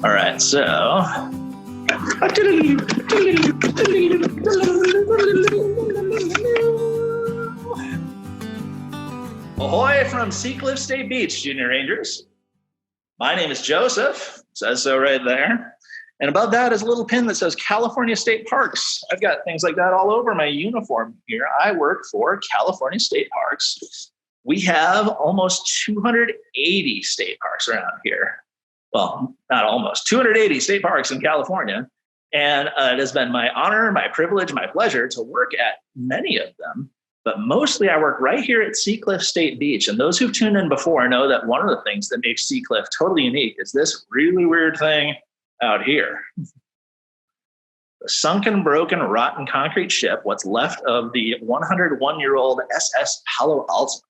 All right, so ahoy from Seacliff State Beach, Junior Rangers. My name is Joseph, says so right there. And above that is a little pin that says California State Parks. I've got things like that all over my uniform here. I work for California State Parks. We have almost 280 state parks around here. Well, not almost, 280 state parks in California. And it has been my honor, my privilege, my pleasure to work at many of them. But mostly I work right here at Seacliff State Beach. And those who've tuned in before know that one of the things that makes Seacliff totally unique is this really weird thing out here. The sunken, broken, rotten concrete ship, what's left of the 101-year-old SS Palo Alto.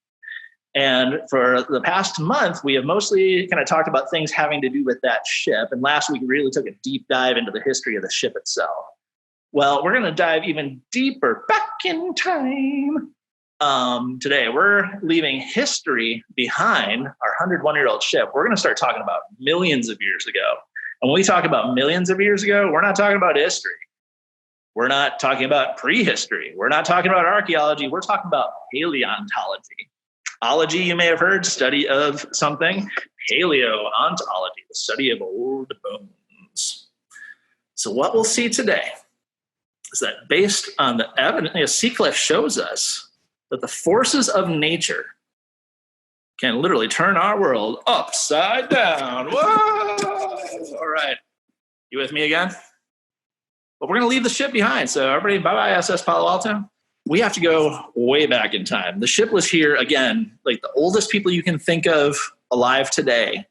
And for the past month, we have mostly kind of talked about things having to do with that ship. And last week, we really took a deep dive into the history of the ship itself. Well, we're going to dive even deeper back in time. Today, we're leaving history behind our 101-year-old ship. We're going to start talking about millions of years ago. And when we talk about millions of years ago, we're not talking about history. We're not talking about prehistory. We're not talking about archaeology. We're talking about paleontology. Ology, you may have heard, study of something. Paleontology, the study of old bones. So what we'll see today is that based on the evidence, Seacliff shows us that the forces of nature can literally turn our world upside down. Whoa! All right. You with me again? But we're going to leave the ship behind. So everybody, bye-bye, SS Palo Alto. We have to go way back in time. The ship was here, again, like the oldest people you can think of alive today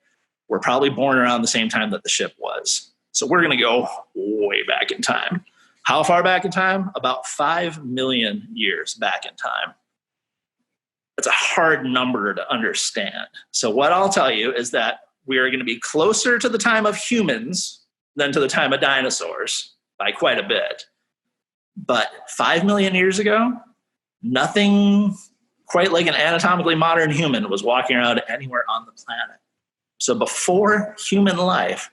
were probably born around the same time that the ship was. So we're going to go way back in time. How far back in time? About 5 million years back in time. That's a hard number to understand. So what I'll tell you is that we are going to be closer to the time of humans than to the time of dinosaurs by quite a bit. But 5 million years ago, nothing quite like an anatomically modern human was walking around anywhere on the planet. So before human life,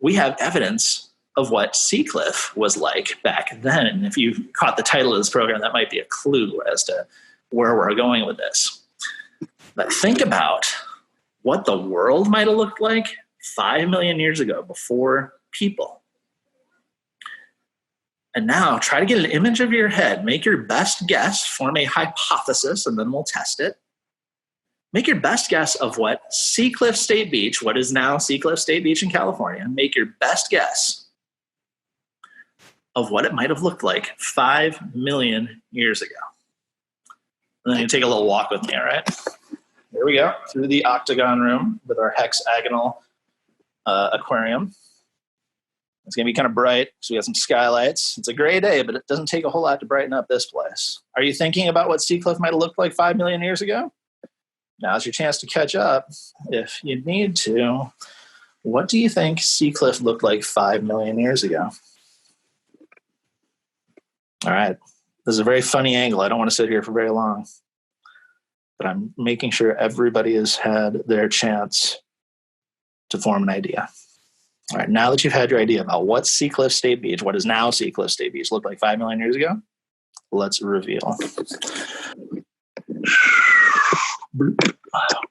we have evidence of what Seacliff was like back then. And if you caught the title of this program, that might be a clue as to where we're going with this. But think about what the world might have looked like 5 million years ago before people. And now try to get an image of your head. Make your best guess, form a hypothesis, and then we'll test it. Make your best guess of what Seacliff State Beach, what is now Seacliff State Beach in California, make your best guess of what it might have looked like 5 million years ago. And then you take a little walk with me, all right? Here we go, through the octagon room with our hexagonal aquarium. It's going to be kind of bright, so we have some skylights. It's a gray day, but it doesn't take a whole lot to brighten up this place. Are you thinking about what Seacliff might have looked like 5 million years ago? Now's your chance to catch up if you need to. What do you think Seacliff looked like 5 million years ago? All right. This is a very funny angle. I don't want to sit here for very long. But I'm making sure everybody has had their chance to form an idea. All right, now that you've had your idea about what Seacliff State Beach, what is now Seacliff State Beach, looked like 5 million years ago, let's reveal.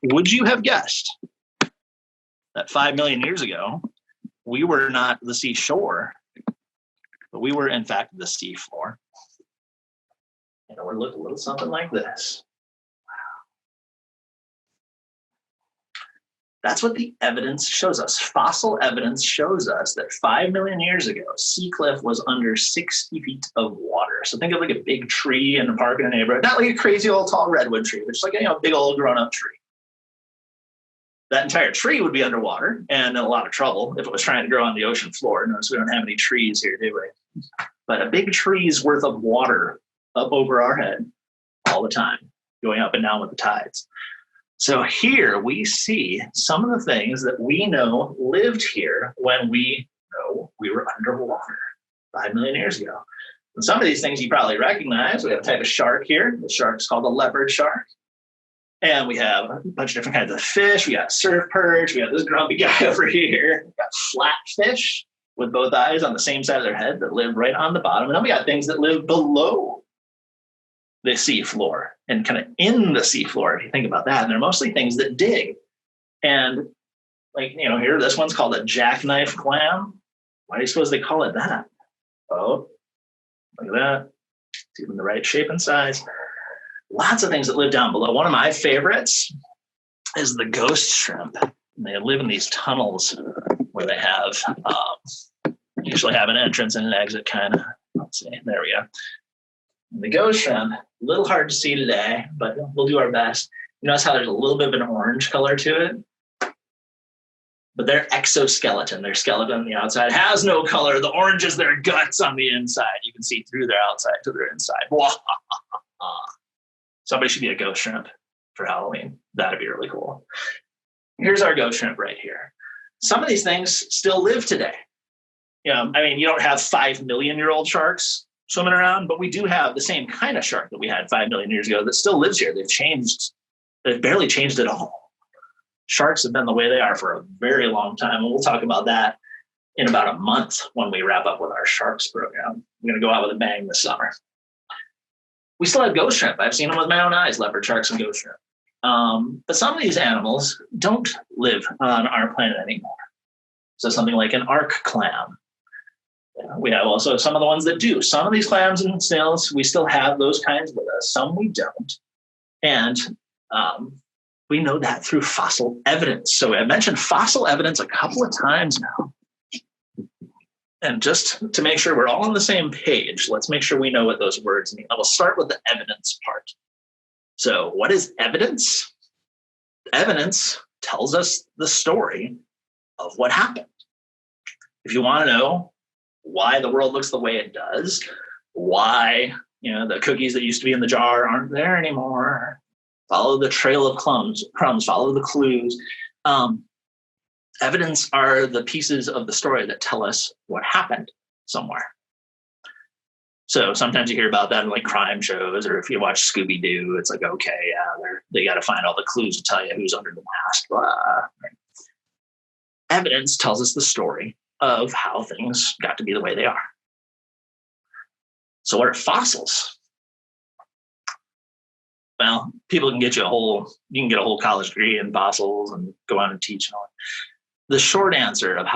Would you have guessed that 5 million years ago, we were not the seashore, but we were, in fact, the seafloor? And it would look a little something like this. That's what the evidence shows us. Fossil evidence shows us that 5 million years ago, Seacliff was under 60 feet of water. So think of like a big tree in a park in a neighborhood, not like a crazy old tall redwood tree, but just like a big old grown-up tree. That entire tree would be underwater and in a lot of trouble if it was trying to grow on the ocean floor. Notice we don't have any trees here, do we? But a big tree's worth of water up over our head all the time, going up and down with the tides. So here we see some of the things that we know lived here when we know we were underwater 5 million years ago. And some of these things you probably recognize. We have a type of shark here. The shark is called a leopard shark. And we have a bunch of different kinds of fish. We got surf perch. We got this grumpy guy over here. We got flatfish with both eyes on the same side of their head that live right on the bottom. And then we got things that live below the seafloor and kind of in the seafloor, if you think about that. And they're mostly things that dig. And like, here, this one's called a jackknife clam. Why do you suppose they call it that? Oh, look at that. It's even the right shape and size. Lots of things that live down below. One of my favorites is the ghost shrimp. They live in these tunnels where they have usually have an entrance and an exit kind of. Let's see. There we go. And the ghost shrimp, a little hard to see today, but we'll do our best. You notice how there's a little bit of an orange color to it? But their exoskeleton, their skeleton on the outside, has no color. The orange is their guts on the inside. You can see through their outside to their inside. Somebody should be a ghost shrimp for Halloween. That'd be really cool. Here's our ghost shrimp right here. Some of these things still live today. You don't have 5 million-year-old sharks swimming around, but we do have the same kind of shark that we had 5 million years ago that still lives here. They've barely changed at all. Sharks have been the way they are for a very long time, and we'll talk about that in about a month when we wrap up with our sharks program. We're going to go out with a bang this summer. We still have ghost shrimp. I've seen them with my own eyes, leopard sharks and ghost shrimp. But some of these animals don't live on our planet anymore. So something like an arc clam. We have also some of the ones that do. Some of these clams and snails, we still have those kinds with us. Some we don't. And we know that through fossil evidence. So I mentioned fossil evidence a couple of times now. And just to make sure we're all on the same page, let's make sure we know what those words mean. I will start with the evidence part. So what is evidence? Evidence tells us the story of what happened. If you want to know why the world looks the way it does, why the cookies that used to be in the jar aren't there anymore, follow the trail of crumbs, follow the clues. Evidence are the pieces of the story that tell us what happened somewhere. So sometimes you hear about that in like crime shows, or if you watch Scooby-Doo, it's like, okay, yeah, they got to find all the clues to tell you who's under the mask. Blah. Evidence tells us the story of how things got to be the way they are. So what are fossils? Well, people can get you you can get a whole college degree in fossils and go on and teach and all that. The short answer of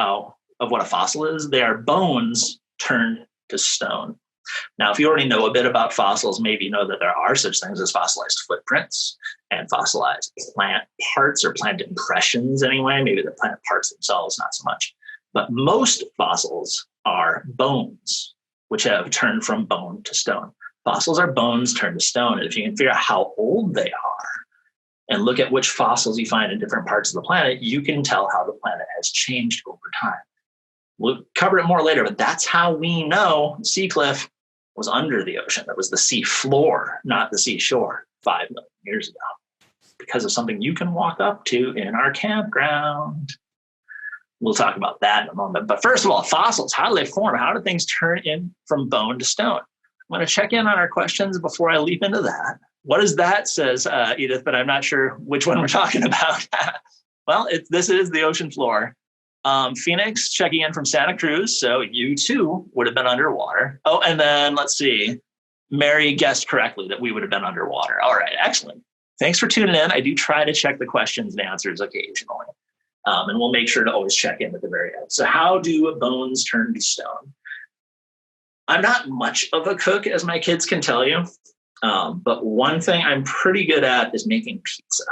what a fossil is, they are bones turned to stone. Now, if you already know a bit about fossils, maybe you know that there are such things as fossilized footprints and fossilized plant parts or plant impressions anyway. Maybe the plant parts themselves, not so much. But most fossils are bones, which have turned from bone to stone. Fossils are bones turned to stone. And if you can figure out how old they are and look at which fossils you find in different parts of the planet, you can tell how the planet has changed over time. We'll cover it more later, but that's how we know Seacliff was under the ocean. That was the seafloor, not the seashore 5 million years ago, because of something you can walk up to in our campground. We'll talk about that in a moment. But first of all, fossils, how do they form? How do things turn in from bone to stone? I'm going to check in on our questions before I leap into that. What is that, says Edith, but I'm not sure which one we're talking about. Well, this is the ocean floor. Phoenix checking in from Santa Cruz. So you too would have been underwater. Oh, and then let's see. Mary guessed correctly that we would have been underwater. All right, excellent. Thanks for tuning in. I do try to check the questions and answers occasionally. And we'll make sure to always check in at the very end. So how do bones turn to stone? I'm not much of a cook, as my kids can tell you. But one thing I'm pretty good at is making pizza.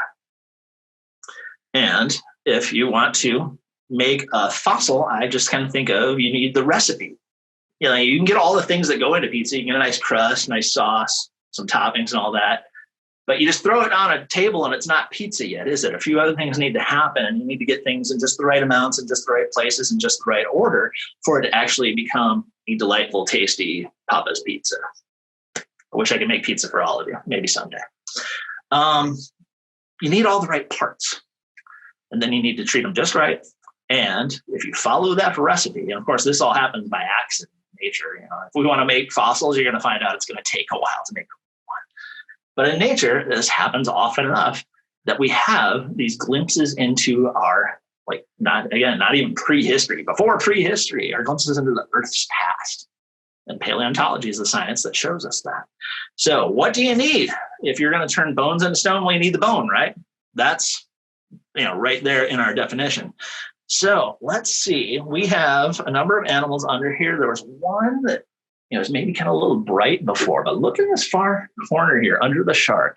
And if you want to make a fossil, I just kind of think of, you need the recipe. You can get all the things that go into pizza. You can get a nice crust, nice sauce, some toppings and all that. But you just throw it on a table and it's not pizza yet, is it? A few other things need to happen, and you need to get things in just the right amounts and just the right places and just the right order for it to actually become a delightful, tasty Papa's pizza. I wish I could make pizza for all of you, maybe someday. You need all the right parts, and then you need to treat them just right. And if you follow that recipe, and of course, this all happens by accident in nature. If we want to make fossils, you're going to find out it's going to take a while to make one. But in nature, this happens often enough. that we have these glimpses into our, like, not even prehistory, before prehistory, our glimpses into the Earth's past. And paleontology is the science that shows us that. So what do you need if you're going to turn bones into stone? Well, you need the bone, right? That's, right there in our definition. So let's see. We have a number of animals under here. There was one that, was maybe kind of a little bright before, but look in this far corner here under the shark.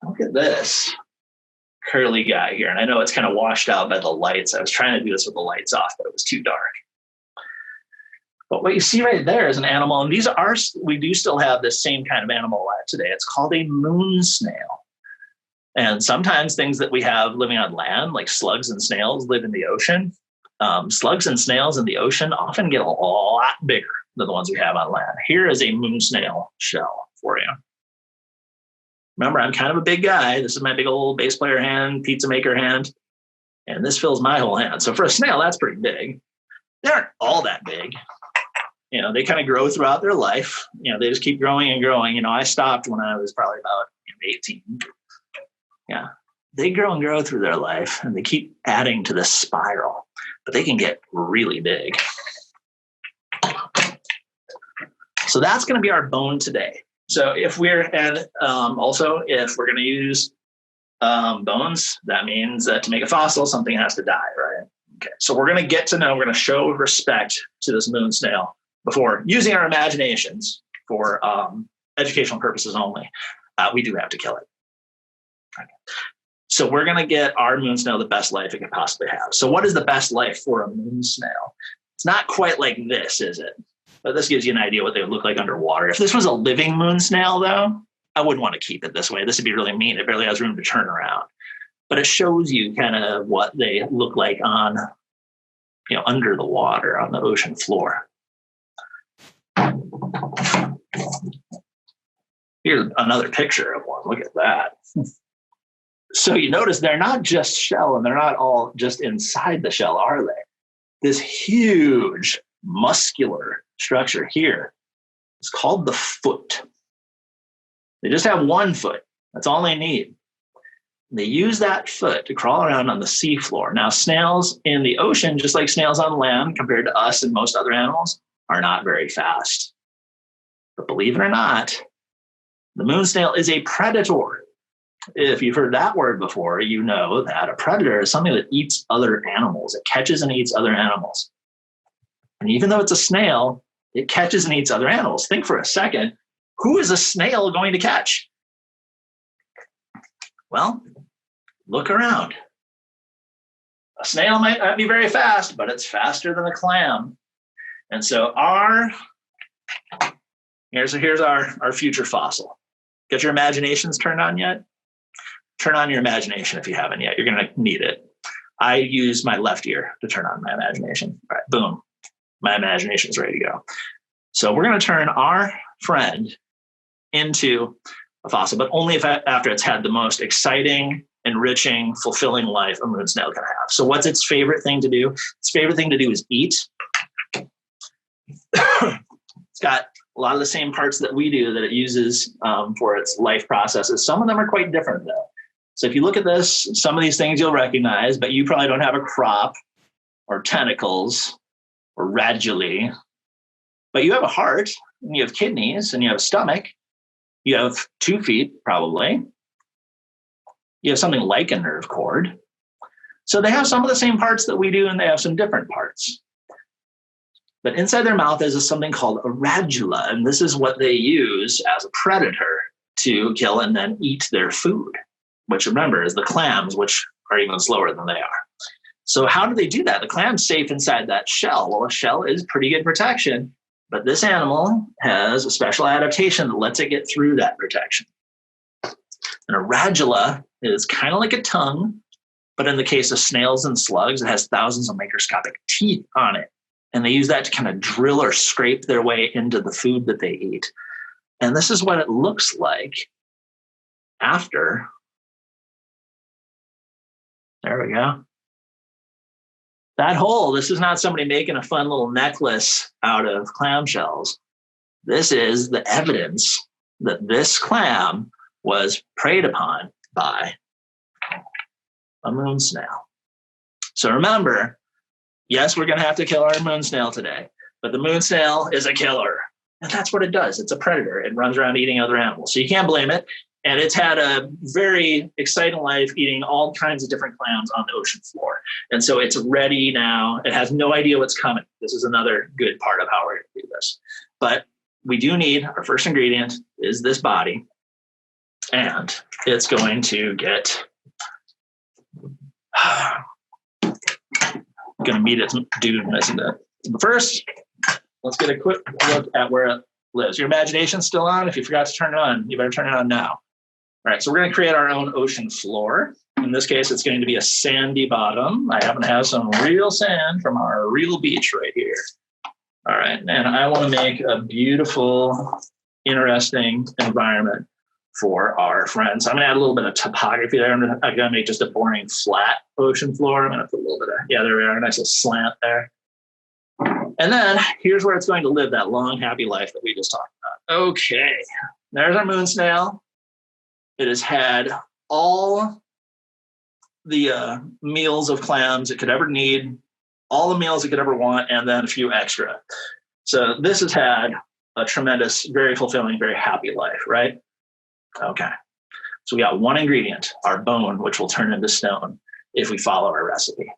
Look at this curly guy here. And I know it's kind of washed out by the lights. I was trying to do this with the lights off, but it was too dark. But what you see right there is an animal, and we do still have this same kind of animal alive today. It's called a moon snail. And sometimes things that we have living on land, like slugs and snails, live in the ocean. Slugs and snails in the ocean often get a lot bigger than the ones we have on land. Here is a moon snail shell for you. Remember, I'm kind of a big guy. This is my big old bass player hand, pizza maker hand, and this fills my whole hand. So for a snail, that's pretty big. They aren't all that big. They kind of grow throughout their life. They just keep growing and growing. I stopped when I was probably about 18. Yeah. They grow and grow through their life, and they keep adding to this spiral, but they can get really big. So that's going to be our bone today. So if we're going to use bones, that means that to make a fossil, something has to die, right? Okay. So we're going to show respect to this moon snail before using our imaginations for educational purposes only. We do have to kill it. Okay. So we're going to get our moon snail the best life it can possibly have. So what is the best life for a moon snail? It's not quite like this, is it? But this gives you an idea what they would look like underwater. If this was a living moon snail, though, I wouldn't want to keep it this way. This would be really mean. It barely has room to turn around. But it shows you kind of what they look like on, under the water on the ocean floor. Here's another picture of one. Look at that. So you notice they're not just shell, and they're not all just inside the shell, are they? This huge muscular structure here is called the foot. They just have one foot. That's all they need. They use that foot to crawl around on the seafloor. Now, snails in the ocean, just like snails on land, compared to us and most other animals, are not very fast. But believe it or not, the moon snail is a predator. If you've heard that word before, you know that a predator is something that eats other animals. It catches and eats other animals. And even though it's a snail, it catches and eats other animals. Think for a second, who is a snail going to catch? Well, look around. A snail might not be very fast, but it's faster than a clam. And so here's our future fossil. Get your imaginations turned on yet? Turn on your imagination if you haven't yet. You're going to need it. I use my left ear to turn on my imagination. All right, boom. My imagination is ready to go. So we're going to turn our friend into a fossil, but only after it's had the most exciting, enriching, fulfilling life a moon snail can have. So what's its favorite thing to do? Its favorite thing to do is eat. It's got a lot of the same parts that we do that it uses for its life processes. Some of them are quite different, though. So if you look at this, some of these things you'll recognize, but you probably don't have a crop or tentacles or radulae. But you have a heart, and you have kidneys, and you have a stomach. You have 2 feet, probably. You have something like a nerve cord. So they have some of the same parts that we do, and they have some different parts. But inside their mouth is something called a radula, and this is what they use as a predator to kill and then eat their food, which, remember, is the clams, which are even slower than they are. So how do they do that? The clam's safe inside that shell. Well, a shell is pretty good protection, but this animal has a special adaptation that lets it get through that protection. And a radula is kind of like a tongue, but in the case of snails and slugs, it has thousands of microscopic teeth on it. And they use that to kind of drill or scrape their way into the food that they eat. And this is what it looks like after. There we go. That hole, this is not somebody making a fun little necklace out of clamshells. This is the evidence that this clam was preyed upon by a moon snail. So remember, yes, we're going to have to kill our moon snail today, but the moon snail is a killer. And that's what it does. It's a predator. It runs around eating other animals. So you can't blame it. And it's had a very exciting life eating all kinds of different clams on the ocean floor. And so it's ready now. It has no idea what's coming. This is another good part of how we're going to do this. But we do need, our first ingredient is this body. And it's going to get, going to meet its doom, isn't it? But first, let's get a quick look at where it lives. Your imagination's still on. If you forgot to turn it on, you better turn it on now. All right, so we're going to create our own ocean floor. In this case, it's going to be a sandy bottom. I happen to have some real sand from our real beach right here. All right, and I want to make a beautiful, interesting environment for our friends. I'm going to add a little bit of topography there. I'm going to make just a boring flat ocean floor. I'm going to put a little bit of, yeah, there we are, a nice little slant there. And then here's where it's going to live that long, happy life that we just talked about. Okay, there's our moon snail. It has had all the meals of clams it could ever need, all the meals it could ever want, and then a few extra. So this has had a tremendous, very fulfilling, very happy life, right? Okay. So we got one ingredient, our bone, which will turn into stone if we follow our recipe.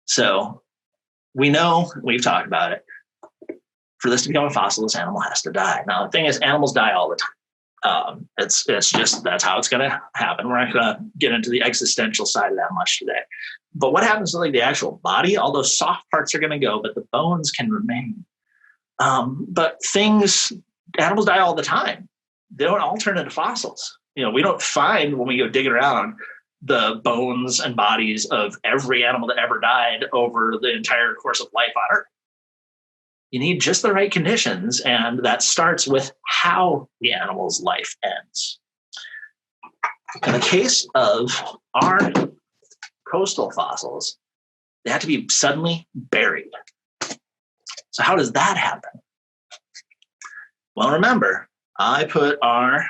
So we know, we've talked about it, for this to become a fossil, this animal has to die. Now, the thing is, animals die all the time. It's just, that's how it's going to happen. We're not going to get into the existential side of that much today. But what happens to like the actual body? All those soft parts are going to go, but the bones can remain. But animals die all the time. They don't all turn into fossils. We don't find, when we go digging around, the bones and bodies of every animal that ever died over the entire course of life on Earth. You need just the right conditions, and that starts with how the animal's life ends. In the case of our coastal fossils, they have to be suddenly buried. So how does that happen? Well, remember, I put our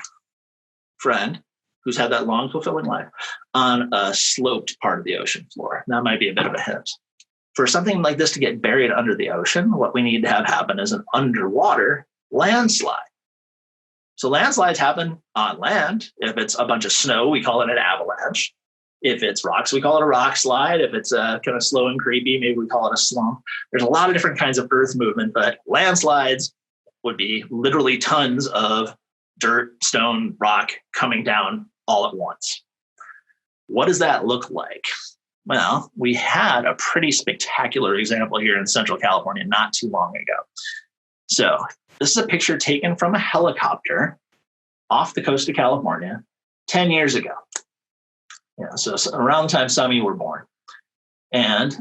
friend, who's had that long, fulfilling life, on a sloped part of the ocean floor. That might be a bit of a hint. For something like this to get buried under the ocean, what we need to have happen is an underwater landslide. So landslides happen on land. If it's a bunch of snow, we call it an avalanche. If it's rocks, we call it a rock slide. If it's kind of slow and creepy, maybe we call it a slump. There's a lot of different kinds of earth movement, but landslides would be literally tons of dirt, stone, rock coming down all at once. What does that look like? Well, we had a pretty spectacular example here in Central California not too long ago. So this is a picture taken from a helicopter off the coast of California 10 years ago. So around the time some of you were born. And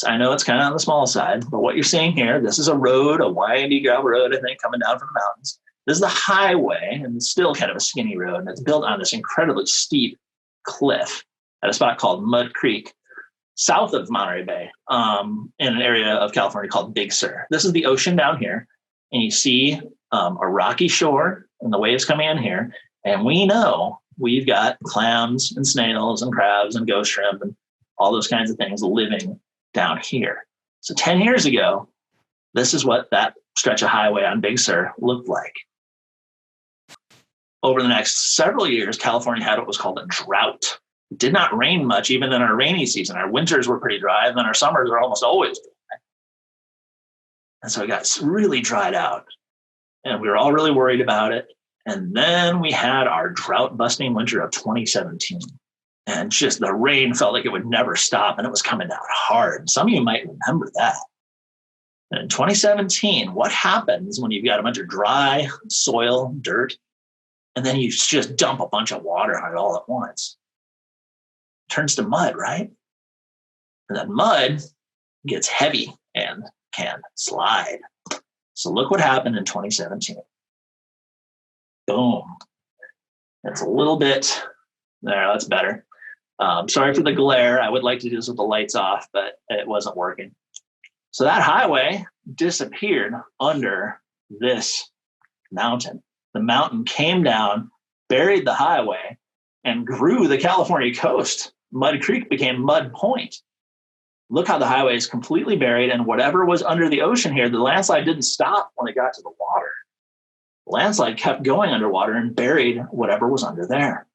I know it's kind of on the small side, but what you're seeing here, this is a road, a windy gravel road, I think, coming down from the mountains. This is the highway, and it's still kind of a skinny road, and it's built on this incredibly steep cliff at a spot called Mud Creek, south of Monterey Bay, in an area of California called Big Sur. This is the ocean down here, and you see a rocky shore and the waves coming in here, and we know we've got clams and snails and crabs and ghost shrimp and all those kinds of things living down here. So 10 years ago, this is what that stretch of highway on Big Sur looked like. Over the next several years, California had what was called a drought. It did not rain much, even in our rainy season. Our winters were pretty dry, and then our summers are almost always dry. And so it got really dried out, and we were all really worried about it. And then we had our drought-busting winter of 2017. And just the rain felt like it would never stop, and it was coming down hard. Some of you might remember that. And in 2017, what happens when you've got a bunch of dry soil, dirt, and then you just dump a bunch of water on it all at once? It turns to mud, right? And then mud gets heavy and can slide. So look what happened in 2017. Boom. It's a little bit, there, that's better. Sorry for the glare. I would like to do this with the lights off, but it wasn't working. So that highway disappeared under this mountain. The mountain came down, buried the highway, and grew the California coast. Mud Creek became Mud Point. Look how the highway is completely buried, and whatever was under the ocean here, the landslide didn't stop when it got to the water. The landslide kept going underwater and buried whatever was under there.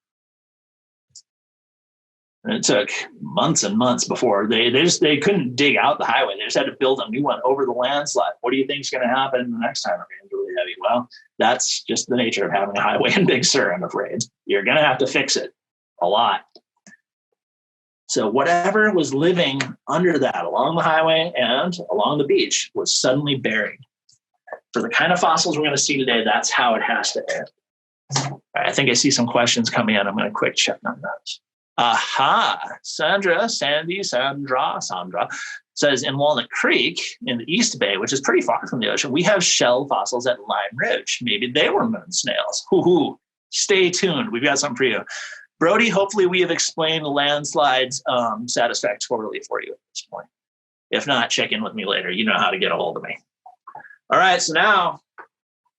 And it took months and months before they couldn't dig out the highway. They just had to build a new one over the landslide. What do you think is going to happen the next time it rains really heavy? Well, that's just the nature of having a highway in Big Sur, I'm afraid. You're going to have to fix it a lot. So whatever was living under that along the highway and along the beach was suddenly buried. For the kind of fossils we're going to see today, that's how it has to end. I think I see some questions coming in. I'm going to quick check on those. Sandra says in Walnut Creek in the East Bay, which is pretty far from the ocean, we have shell fossils at Lime Ridge. Maybe they were moon snails. Stay tuned. We've got something for you. Brody, hopefully we have explained landslides satisfactorily for you at this point. If not, check in with me later. You know how to get a hold of me. All right, so now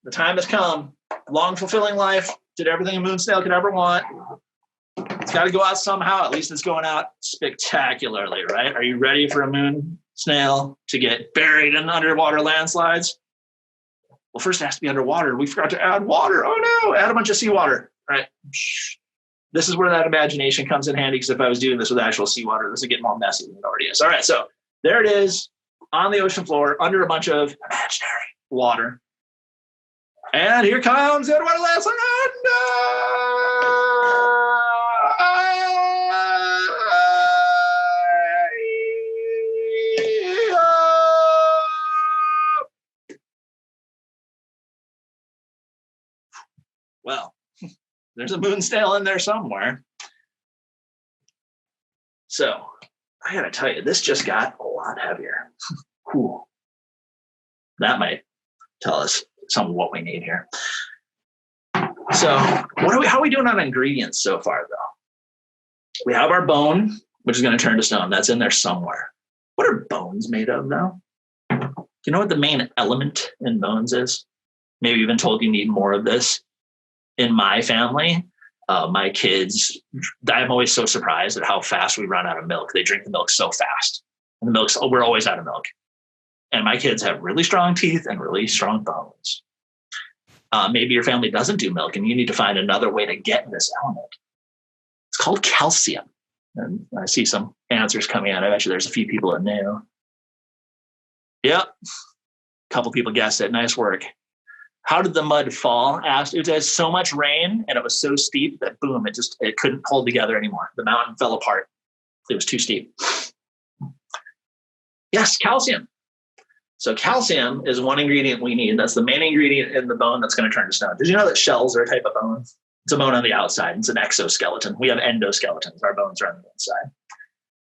the time has come. Long, fulfilling life. Did everything a moon snail could ever want. It's got to go out somehow. At least it's going out spectacularly, right? Are you ready for a moon snail to get buried in underwater landslides? Well, first it has to be underwater. We forgot to add water. Oh no, add a bunch of seawater, right? This is where that imagination comes in handy, because if I was doing this with actual seawater, this would get more messy than it already is. All right, so there it is on the ocean floor under a bunch of imaginary water. And here comes the underwater landslide. Well, there's a moon snail in there somewhere. So I got to tell you, this just got a lot heavier. Cool. That might tell us some of what we need here. So how are we doing on ingredients so far, though? We have our bone, which is going to turn to stone. That's in there somewhere. What are bones made of, though? Do you know what the main element in bones is? Maybe you've been told you need more of this. In my family, my kids, I'm always so surprised at how fast we run out of milk. They drink the milk so fast. And we're always out of milk. And my kids have really strong teeth and really strong bones. Maybe your family doesn't do milk and you need to find another way to get this element. It's called calcium. And I see some answers coming out. I bet you there's a few people that knew. Yep. A couple people guessed it. Nice work. How did the mud fall? Asked. It was so much rain and it was so steep that boom, it couldn't hold together anymore. The mountain fell apart. It was too steep. Yes, calcium. So calcium is one ingredient we need. That's the main ingredient in the bone that's going to turn to stone. Did you know that shells are a type of bone? It's a bone on the outside. It's an exoskeleton. We have endoskeletons. Our bones are on the inside.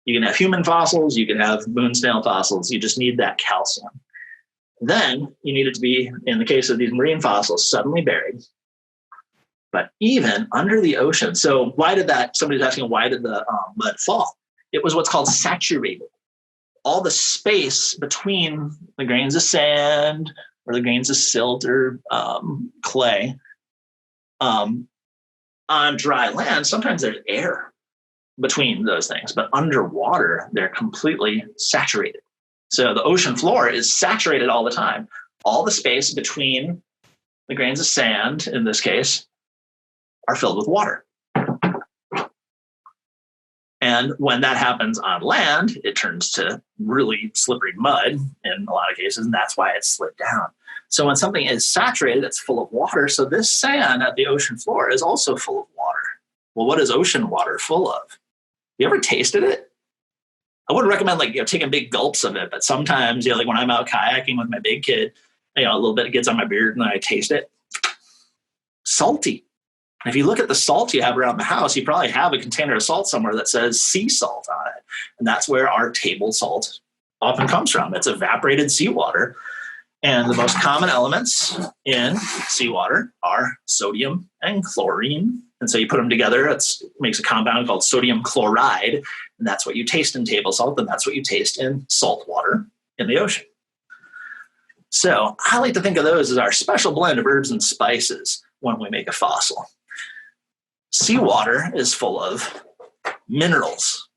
You can have human fossils. You can have moon snail fossils. You just need that calcium. Then you need it to be, in the case of these marine fossils, suddenly buried. But even under the ocean. So somebody's asking, why did the mud fall? It was what's called saturated. All the space between the grains of sand or the grains of silt or clay on dry land, sometimes there's air between those things. But underwater, they're completely saturated. So the ocean floor is saturated all the time. All the space between the grains of sand, in this case, are filled with water. And when that happens on land, it turns to really slippery mud in a lot of cases, and that's why it slid down. So when something is saturated, it's full of water. So this sand at the ocean floor is also full of water. Well, what is ocean water full of? You ever tasted it? I wouldn't recommend taking big gulps of it, but sometimes, like when I'm out kayaking with my big kid, a little bit gets on my beard and then I taste it. Salty. And if you look at the salt you have around the house, you probably have a container of salt somewhere that says sea salt on it. And that's where our table salt often comes from. It's evaporated seawater. And the most common elements in seawater are sodium and chlorine. And so you put them together, it makes a compound called sodium chloride. And that's what you taste in table salt, and that's what you taste in salt water in the ocean. So I like to think of those as our special blend of herbs and spices when we make a fossil. Seawater is full of minerals.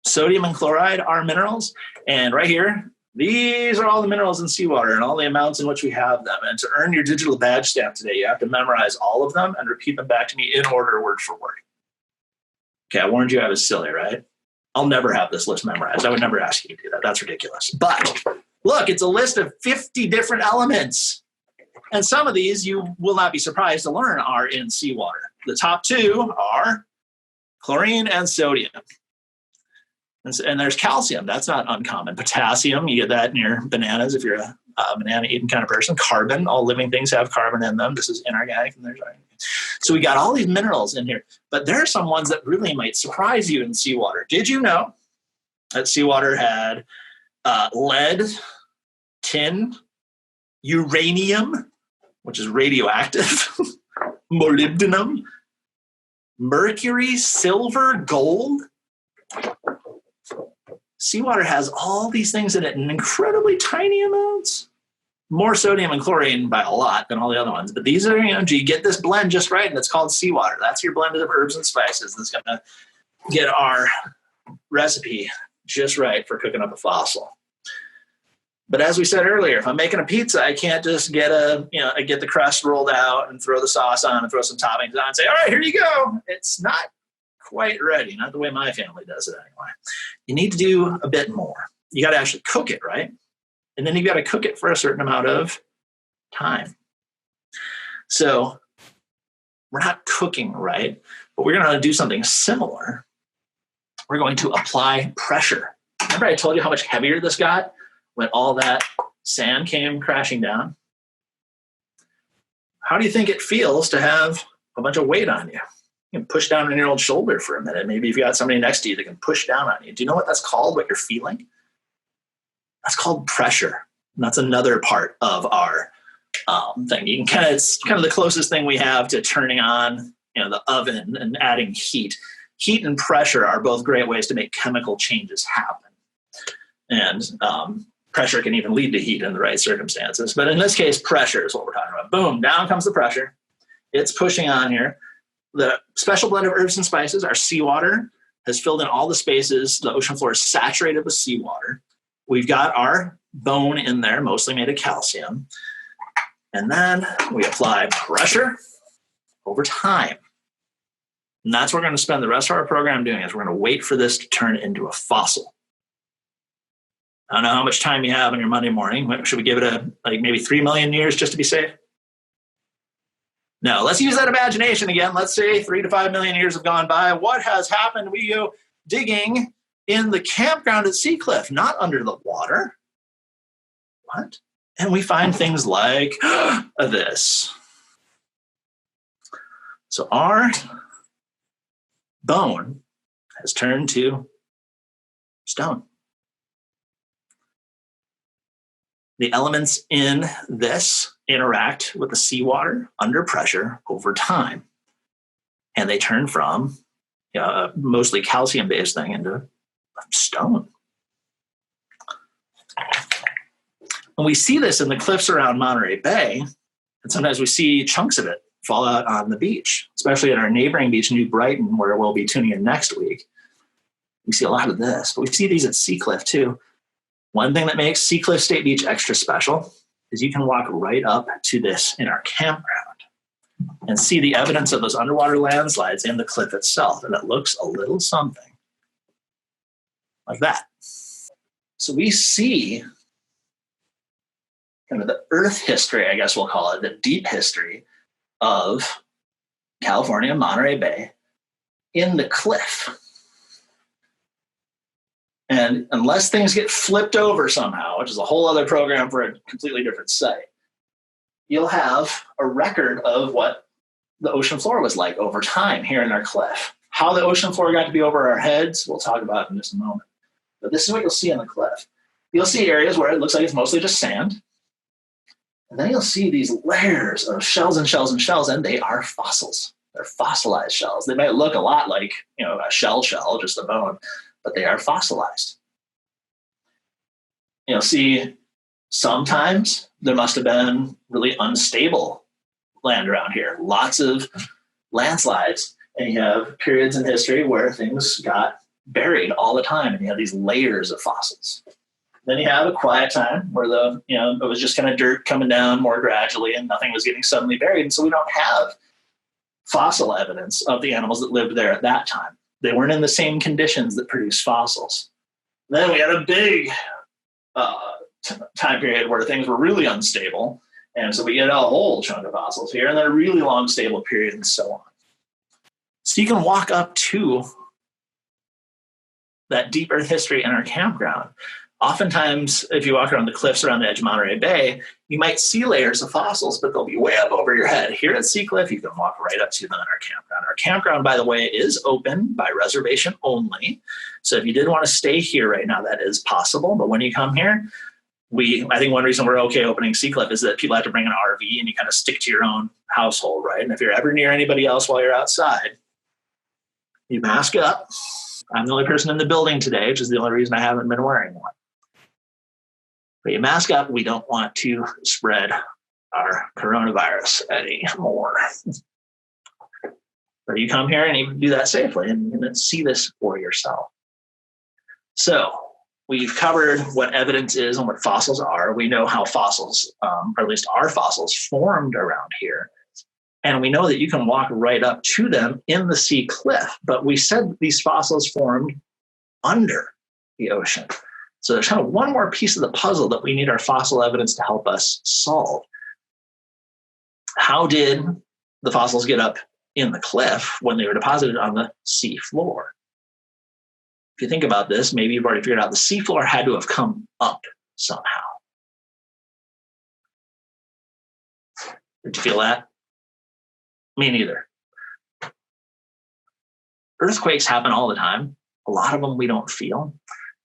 Sodium and chloride are minerals. And right here, these are all the minerals in seawater and all the amounts in which we have them. And to earn your digital badge stamp today, you have to memorize all of them and repeat them back to me in order, word for word. Okay, I warned you I was silly, right? I'll never have this list memorized. I would never ask you to do that. That's ridiculous. But look, it's a list of 50 different elements. And some of these you will not be surprised to learn are in seawater. The top two are chlorine and sodium. And there's calcium. That's not uncommon. Potassium, you get that in your bananas if you're a banana eating kind of person. Carbon, all living things have carbon in them. This is inorganic and there's organic. So we got all these minerals in here, but there are some ones that really might surprise you in seawater. Did you know that seawater had lead, tin, uranium, which is radioactive, molybdenum, mercury, silver, gold? Seawater has all these things in it in incredibly tiny amounts. More sodium and chlorine by a lot than all the other ones. But these are, you get this blend just right, and it's called seawater. That's your blend of herbs and spices that's going to get our recipe just right for cooking up a fossil. But as we said earlier, if I'm making a pizza, I can't just get get the crust rolled out and throw the sauce on and throw some toppings on and say, all right, here you go. It's not quite ready. Not the way my family does it anyway. You need to do a bit more. You got to actually cook it, right? And then you got to cook it for a certain amount of time. So we're not cooking, right? But we're going to do something similar. We're going to apply pressure. Remember I told you how much heavier this got when all that sand came crashing down? How do you think it feels to have a bunch of weight on you? You can push down on your old shoulder for a minute. Maybe if you got somebody next to you that can push down on you. Do you know what that's called, what you're feeling? That's called pressure. And that's another part of our thing. You can it's kind of the closest thing we have to turning on the oven and adding heat. Heat and pressure are both great ways to make chemical changes happen. And pressure can even lead to heat in the right circumstances. But in this case, pressure is what we're talking about. Boom, down comes the pressure. It's pushing on here. The special blend of herbs and spices, our seawater, has filled in all the spaces. The ocean floor is saturated with seawater. We've got our bone in there, mostly made of calcium. And then we apply pressure over time. And that's what we're going to spend the rest of our program doing, is we're going to wait for this to turn into a fossil. I don't know how much time you have on your Monday morning. Should we give it maybe 3 million years just to be safe? No, let's use that imagination again. Let's say 3 to 5 million years have gone by. What has happened? We go digging in the campground at Seacliff, not under the water. What? And we find things like this. So our bone has turned to stone. The elements in this interact with the seawater under pressure over time. And they turn from a mostly calcium-based thing into stone. And we see this in the cliffs around Monterey Bay, and sometimes we see chunks of it fall out on the beach, especially at our neighboring beach, New Brighton, where we'll be tuning in next week. We see a lot of this, but we see these at Seacliff too. One thing that makes Seacliff State Beach extra special is you can walk right up to this in our campground and see the evidence of those underwater landslides in the cliff itself. And it looks a little something like that. So we see kind of the earth history, I guess we'll call it, the deep history of California, Monterey Bay in the cliff. And unless things get flipped over somehow, which is a whole other program for a completely different site, you'll have a record of what the ocean floor was like over time here in our cliff. How the ocean floor got to be over our heads, we'll talk about in just a moment. But this is what you'll see in the cliff. You'll see areas where it looks like it's mostly just sand. And then you'll see these layers of shells and shells and shells, and they are fossils. They're fossilized shells. They might look a lot like, a shell, just a bone, but they are fossilized. See, sometimes there must have been really unstable land around here. Lots of landslides And you have periods in history where things got buried all the time, and you have these layers of fossils. Then you have a quiet time where it was just kind of dirt coming down more gradually and nothing was getting suddenly buried. And so we don't have fossil evidence of the animals that lived there at that time. They weren't in the same conditions that produce fossils. Then we had a big time period where things were really unstable. And so we get a whole chunk of fossils here, and then a really long stable period, and so on. So you can walk up to that deep earth history in our campground. Oftentimes, if you walk around the cliffs around the edge of Monterey Bay, you might see layers of fossils, but they'll be way up over your head. Here at Seacliff, you can walk right up to them in our campground. Our campground, by the way, is open by reservation only. So if you did want to stay here right now, that is possible. But when you come here, I think one reason we're okay opening Seacliff is that people have to bring an RV and you kind of stick to your own household, right? And if you're ever near anybody else while you're outside, you mask up. I'm the only person in the building today, which is the only reason I haven't been wearing one. But you mask up. We don't want to spread our coronavirus anymore. But you come here and you can do that safely and see this for yourself. So we've covered what evidence is and what fossils are. We know how fossils, or at least our fossils, formed around here. And we know that you can walk right up to them in the sea cliff. But we said these fossils formed under the ocean. So there's kind of one more piece of the puzzle that we need our fossil evidence to help us solve. How did the fossils get up in the cliff when they were deposited on the sea floor? If you think about this, maybe you've already figured out the seafloor had to have come up somehow. Did you feel that? Me neither. Earthquakes happen all the time. A lot of them we don't feel.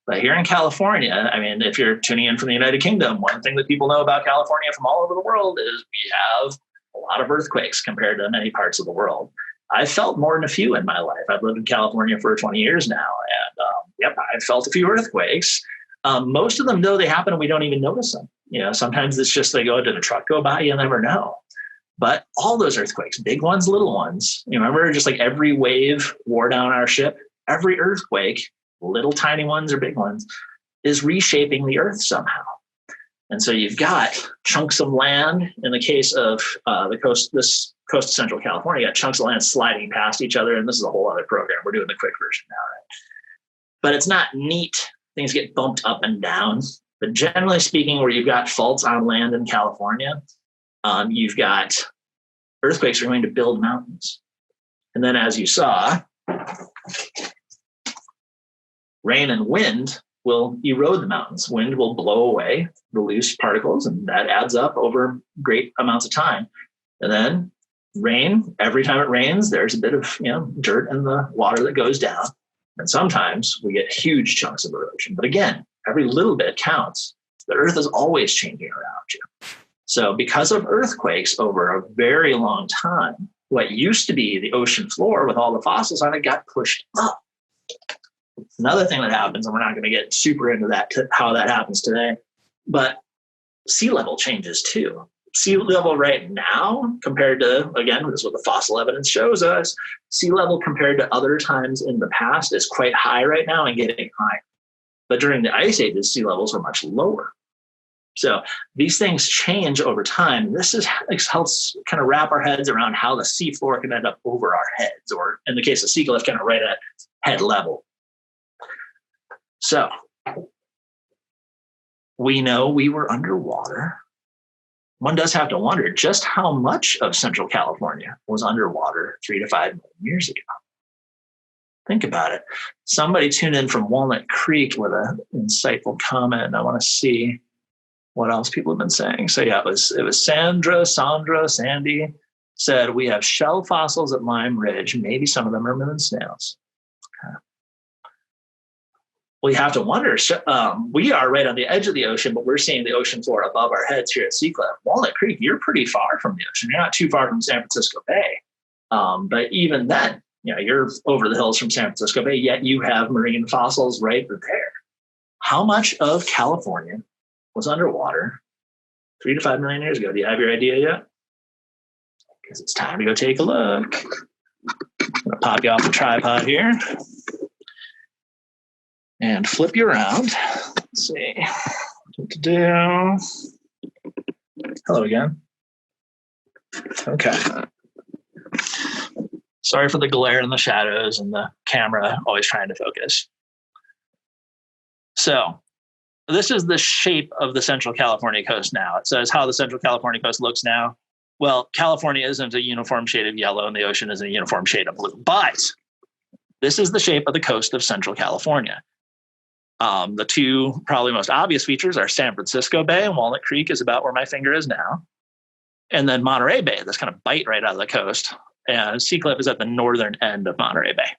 But here in California, I mean, if you're tuning in from the United Kingdom, one thing that people know about California from all over the world is we have a lot of earthquakes compared to many parts of the world. I've felt more than a few in my life. I've lived in California for 20 years now, and I've felt a few earthquakes. Most of them, though, they happen and we don't even notice them. Sometimes it's just they go, did a truck go by? You never know. But all those earthquakes, big ones, little ones, remember just like every wave wore down our ship, every earthquake, little tiny ones or big ones, is reshaping the earth somehow. And so you've got chunks of land in the case of this coast of Central California, you got chunks of land sliding past each other. And this is a whole other program. We're doing the quick version now, right? But it's not neat. Things get bumped up and down. But generally speaking, where you've got faults on land in California, you've got earthquakes are going to build mountains. And then as you saw, rain and wind will erode the mountains. Wind will blow away the loose particles, and that adds up over great amounts of time. And then rain, every time it rains, there's a bit of dirt in the water that goes down. And sometimes we get huge chunks of erosion. But again, every little bit counts. The earth is always changing around you. So because of earthquakes over a very long time, what used to be the ocean floor with all the fossils on it got pushed up. Another thing that happens, and we're not going to get super into that, how that happens today, but sea level changes too. Sea level right now compared to, again, this is what the fossil evidence shows us, sea level compared to other times in the past is quite high right now and getting higher. But during the ice ages, sea levels are much lower. So these things change over time. This helps kind of wrap our heads around how the seafloor can end up over our heads, or in the case of Seacliff, kind of right at head level. So we know we were underwater. One does have to wonder just how much of Central California was underwater 3 to 5 million years ago. Think about it. Somebody tuned in from Walnut Creek with an insightful comment. I want to see what else people have been saying. So yeah, it was Sandra, Sandy said, we have shell fossils at Lime Ridge. Maybe some of them are moon snails. Okay. We have to wonder, we are right on the edge of the ocean, but we're seeing the ocean floor above our heads here at Seacliff. Walnut Creek, you're pretty far from the ocean. You're not too far from San Francisco Bay. But even then, you're over the hills from San Francisco Bay, yet you have marine fossils right there. How much of California was underwater 3 to 5 million years ago? Do you have your idea yet? Because it's time to go take a look. I'm going to pop you off the tripod here and flip you around. Let's see what to do. Hello again. Okay. Sorry for the glare and the shadows and the camera always trying to focus. So this is the shape of the Central California coast now. It says how the Central California coast looks now. Well, California isn't a uniform shade of yellow and the ocean isn't a uniform shade of blue, but this is the shape of the coast of Central California. The two probably most obvious features are San Francisco Bay, and Walnut Creek is about where my finger is now. And then Monterey Bay, that's kind of bite right out of the coast. And Seacliff is at the northern end of Monterey Bay.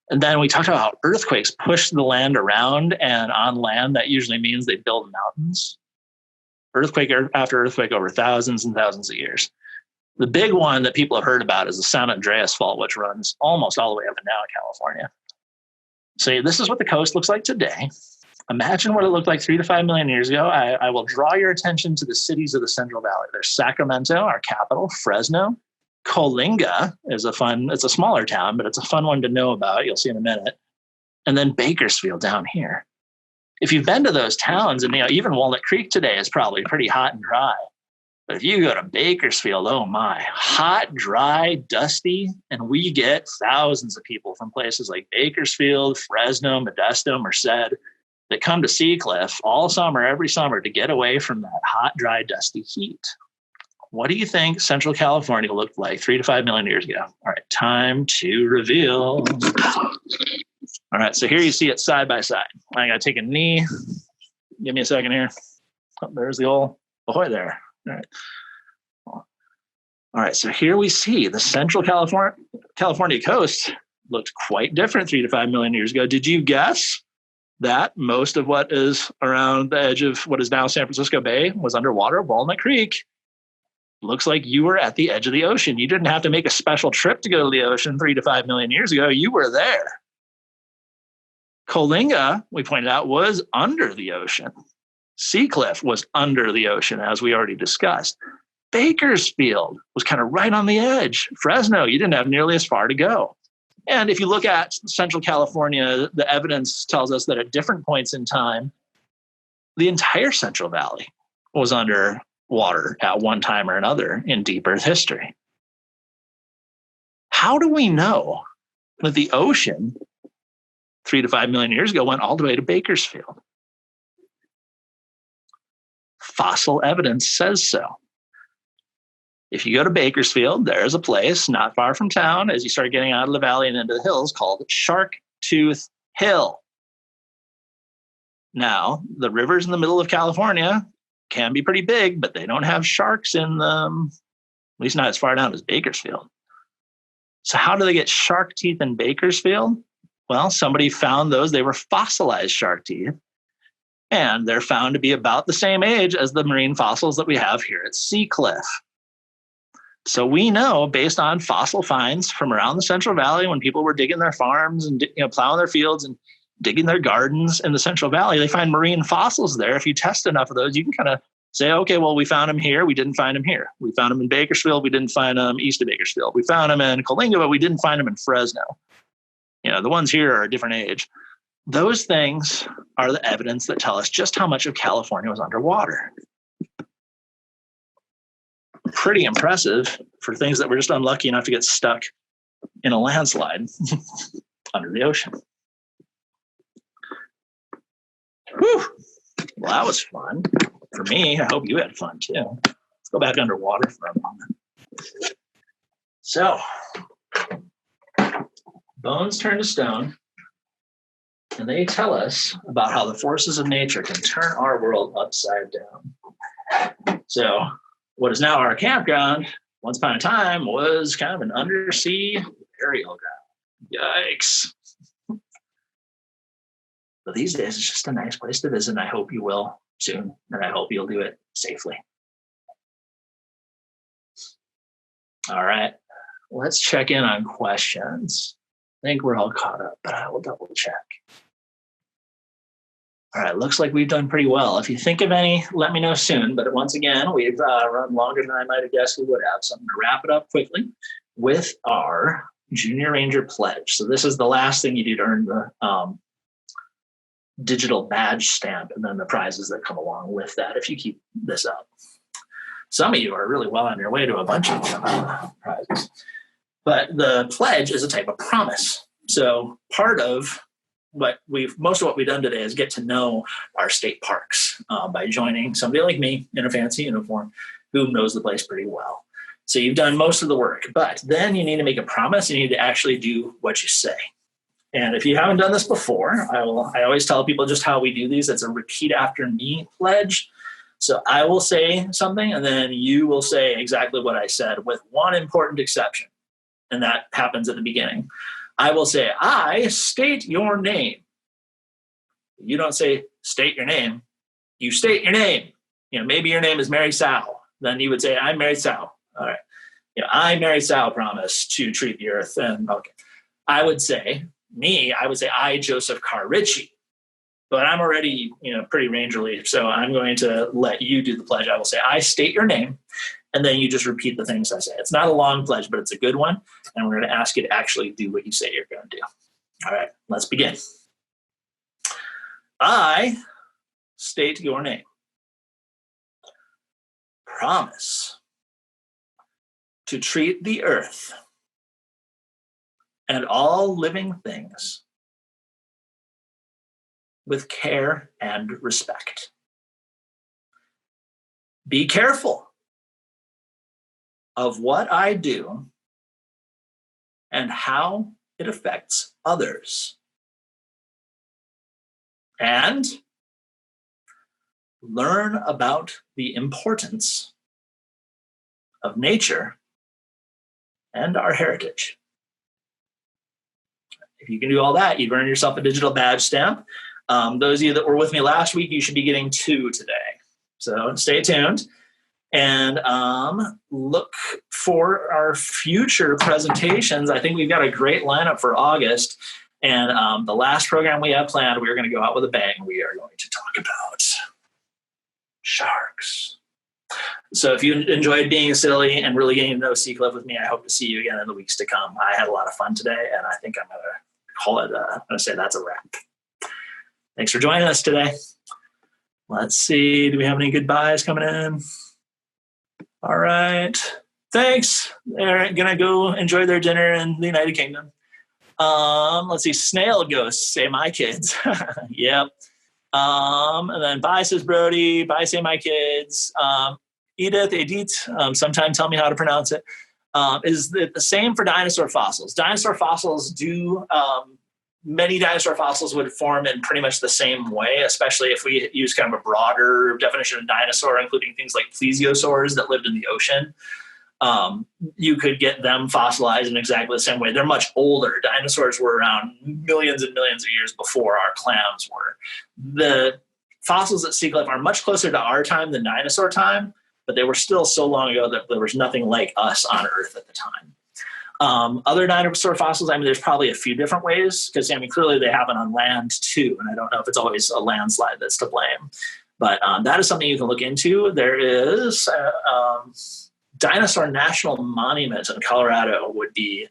And then we talked about how earthquakes push the land around, and on land, that usually means they build mountains. Earthquake after earthquake over thousands and thousands of years. The big one that people have heard about is the San Andreas Fault, which runs almost all the way up and down California. So this is what the coast looks like today. Imagine what it looked like 3 to 5 million years ago. I will draw your attention to the cities of the Central Valley. There's Sacramento, our capital, Fresno. Coalinga is it's a smaller town, but it's a fun one to know about. You'll see in a minute. And then Bakersfield down here. If you've been to those towns, and even Walnut Creek today is probably pretty hot and dry. But if you go to Bakersfield, oh my, hot, dry, dusty, and we get thousands of people from places like Bakersfield, Fresno, Modesto, Merced that come to Seacliff all summer, every summer, to get away from that hot, dry, dusty heat. What do you think Central California looked like 3 to 5 million years ago? All right, time to reveal. All right, so here you see it side by side. I got to take a knee. Give me a second here. Oh, there's the old ahoy there. All right. All right, so here we see the Central California coast looked quite different 3 to 5 million years ago. Did you guess that most of what is around the edge of what is now San Francisco Bay was underwater? Walnut Creek. Looks like you were at the edge of the ocean. You didn't have to make a special trip to go to the ocean 3 to 5 million years ago. You were there. Coalinga, we pointed out, was under the ocean. Seacliff was under the ocean, as we already discussed. Bakersfield was kind of right on the edge. Fresno, you didn't have nearly as far to go. And if you look at Central California, the evidence tells us that at different points in time, the entire Central Valley was under water at one time or another in deep Earth history. How do we know that the ocean 3 to 5 million years ago went all the way to Bakersfield? Fossil evidence says so. If you go to Bakersfield, there's a place not far from town as you start getting out of the valley and into the hills called Shark Tooth Hill. Now, the rivers in the middle of California can be pretty big, but they don't have sharks in them, at least not as far down as Bakersfield. So how do they get shark teeth in Bakersfield? Well, somebody found those. They were fossilized shark teeth, and they're found to be about the same age as the marine fossils that we have here at Seacliff. So we know, based on fossil finds from around the Central Valley, when people were digging their farms and plowing their fields and digging their gardens in the Central Valley, they find marine fossils there. If you test enough of those, you can kind of say, okay, well, we found them here. We didn't find them here. We found them in Bakersfield. We didn't find them east of Bakersfield. We found them in Coalinga, but we didn't find them in Fresno. The ones here are a different age. Those things are the evidence that tell us just how much of California was underwater. Pretty impressive for things that were just unlucky enough to get stuck in a landslide under the ocean. Whew. Well, that was fun for me. I hope you had fun too. Let's go back underwater for a moment. So, bones turn to stone, and they tell us about how the forces of nature can turn our world upside down. So, what is now our campground, once upon a time, was kind of an undersea burial ground. Yikes. But these days, it's just a nice place to visit, and I hope you will soon, and I hope you'll do it safely. All right, let's check in on questions. I think we're all caught up, but I will double check. All right, looks like we've done pretty well. If you think of any, let me know soon. But once again, we've run longer than I might have guessed we would have. So I'm going to wrap it up quickly with our Junior Ranger Pledge. So this is the last thing you do to earn the digital badge stamp and then the prizes that come along with that if you keep this up. Some of you are really well on your way to a bunch of prizes. But the pledge is a type of promise. So part of most of what we've done today is get to know our state parks by joining somebody like me in a fancy uniform who knows the place pretty well. So you've done most of the work, but then you need to make a promise. You need to actually do what you say. And if you haven't done this before, I always tell people just how we do these. It's a repeat after me pledge. So I will say something, and then you will say exactly what I said, with one important exception, and that happens at the beginning. I will say, I state your name. You don't say, state your name. You state your name. Maybe your name is Mary Sal. Then you would say, I'm Mary Sal. All right. I, Mary Sal, promise to treat the earth. And okay. I would say, I, Joseph Carr Ritchie. But I'm already, pretty rangerly, so I'm going to let you do the pledge. I will say, I state your name, and then you just repeat the things I say. It's not a long pledge, but it's a good one, and we're going to ask you to actually do what you say you're going to do. All right, let's begin. I state your name. Promise to treat the earth and all living things with care and respect. Be careful of what I do and how it affects others. And learn about the importance of nature and our heritage. If you can do all that, you've earned yourself a digital badge stamp. Those of you that were with me last week, you should be getting 2 today. So stay tuned and look for our future presentations. I think we've got a great lineup for August. And the last program we have planned, we're going to go out with a bang. We are going to talk about sharks. So if you enjoyed being silly and really getting to know Seacliff with me, I hope to see you again in the weeks to come. I had a lot of fun today, and I think I'm going to call it, I'm going to say that's a wrap. Thanks for joining us today. Let's see. Do we have any goodbyes coming in? All right. Thanks. They're going to go enjoy their dinner in the United Kingdom. Let's see. Snail Ghost, say my kids. Yep. And then bye, says Brody. Bye, say my kids. Edith, sometime tell me how to pronounce it. Is it the same for dinosaur fossils? Dinosaur fossils do... many dinosaur fossils would form in pretty much the same way, especially if we use kind of a broader definition of dinosaur, including things like plesiosaurs that lived in the ocean. You could get them fossilized in exactly the same way. They're much older. Dinosaurs were around millions and millions of years before our clams were. The fossils at Seacliff are much closer to our time than dinosaur time, but they were still so long ago that there was nothing like us on Earth at the time. Other dinosaur fossils, there's probably a few different ways because, clearly they happen on land too. And I don't know if it's always a landslide that's to blame. But that is something you can look into. There is Dinosaur National Monument in Colorado would be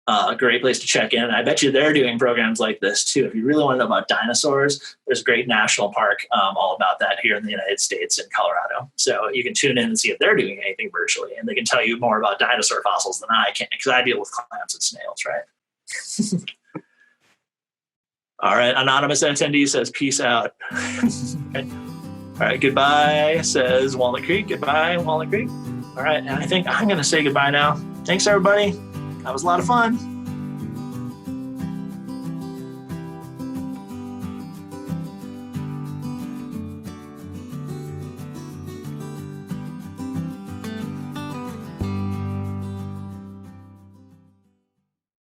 a great place to check in. I bet you they're doing programs like this too. If you really want to know about dinosaurs, there's a great national park all about that here in the United States in Colorado. So you can tune in and see if they're doing anything virtually, and they can tell you more about dinosaur fossils than I can, because I deal with clams and snails, right? All right, anonymous attendee says peace out. Okay. All right, goodbye, says Walnut Creek. Goodbye, Walnut Creek. All right, and I think I'm going to say goodbye now. Thanks, everybody. That was a lot of fun.